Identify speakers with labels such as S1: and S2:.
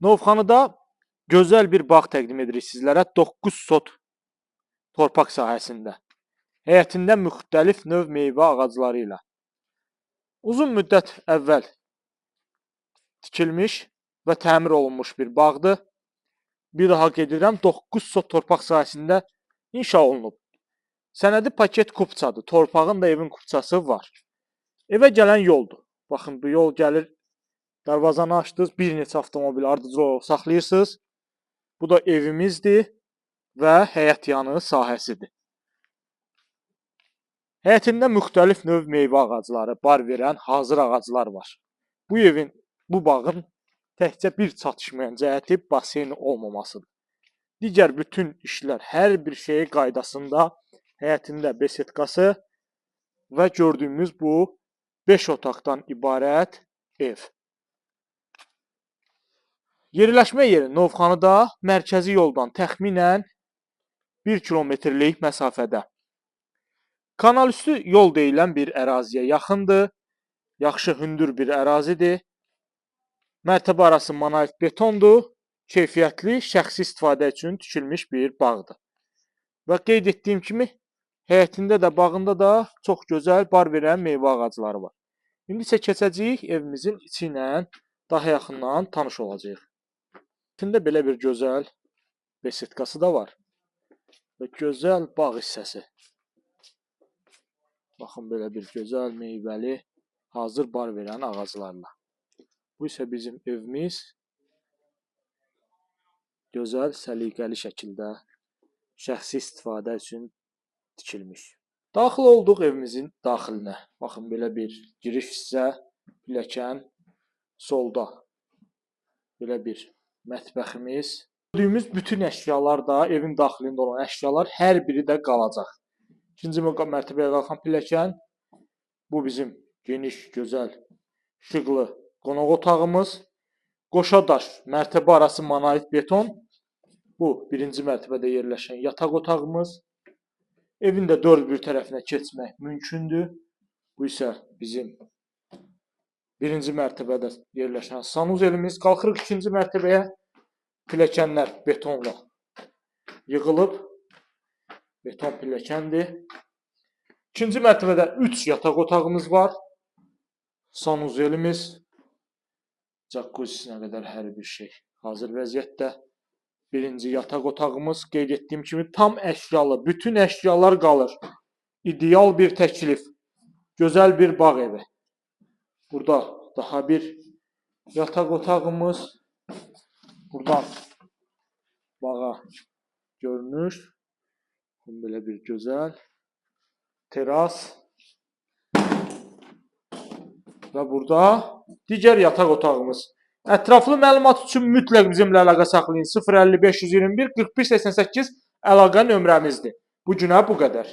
S1: Novxanıda gözəl bir bağ təqdim edirik sizlərə 9 sot torpaq sahəsində. Həyətində müxtəlif növ meyvə ağacları ilə. Uzun müddət əvvəl tikilmiş və təmir olunmuş bir bağdır. Bir daha gedirəm, 9 sot torpaq sahəsində inşa olunub. Sənədi paket kupçadır. Torpağın da evin kupçası var. Evə gələn yoldur. Baxın, bu yol gəlir. Darvazanı açdınız, bir neçə avtomobil ardıcıl olaraq saxlayırsınız. Bu da evimizdir və həyət yanı sahəsidir. Həyətində müxtəlif növ meyvə ağacları, bar verən hazır ağaclar var. Bu bağın təkcə bir çatışmayan cəhəti basen olmamasıdır. Digər bütün işlər, hər bir şey qaydasında, həyətində besetkası və gördüyümüz bu 5 otaqdan ibarət ev. Yerləşmə yeri Novxanıda mərkəzi yoldan təxminən 1 kilometrlik məsafədə. Kanalüstü yol deyilən bir əraziyə yaxındır. Yaxşı hündür bir ərazidir. Mərtəbə arası monolit betondur. Keyfiyyətli, şəxsi istifadə üçün tikilmiş bir bağdır. Və qeyd etdiyim kimi, həyətində də, bağında da çox gözəl bar verən meyvə ağacları var. İndi isə keçəcəyik evimizin içi ilə daha yaxından tanış olacağıq. İçində belə bir gözəl besetkası da var və gözəl bağ hissəsi. Baxın, belə bir gözəl meyvəli, hazır bar verən ağaclarla. Bu isə bizim evimiz gözəl, səliqəli şəkildə şəxsi istifadə üçün tikilmiş. Daxil olduq evimizin daxilinə. Baxın, belə bir giriş hissə, pilləkən, solda belə bir mətbəximiz. Gördüyümüz bütün əşyalar da, evin daxilində olan əşyalar hər biri də qalacaq. İkinci mərtəbəyə qalxan pilləkən, bu bizim geniş, gözəl, işıqlı qonaq otağımız. Qoşadaş, mərtəbə arası monolit beton. Bu, birinci mərtəbədə yerləşən yataq otağımız. Evin də dörd bir tərəfinə keçmək mümkündür. Bu isə bizim birinci mərtəbədə yerləşən sanuzelimiz. Qalxırıq ikinci mərtəbəyə. Pilləkənlər betonla yığılıb. Beton pilləkəndir. İkinci mərtəbədə 3 yataq otağımız var. Sanuzelimiz. Jacuzzisinə qədər hər bir şey hazır vəziyyətdə. Birinci yataq otağımız, qeyd etdiyim kimi tam əşyalı, bütün əşyalar qalır. İdeal bir təklif, gözəl bir bağ evi. Burada daha bir yataq otağımız. Buradan bağa görünür. Belə bir gözəl teras. Və burada digər yataq otağımız. Ətraflı məlumat üçün mütləq bizimlə əlaqə saxlayın. 055 121 41 88 əlaqə nömrəmizdir. Bu günə bu qədər.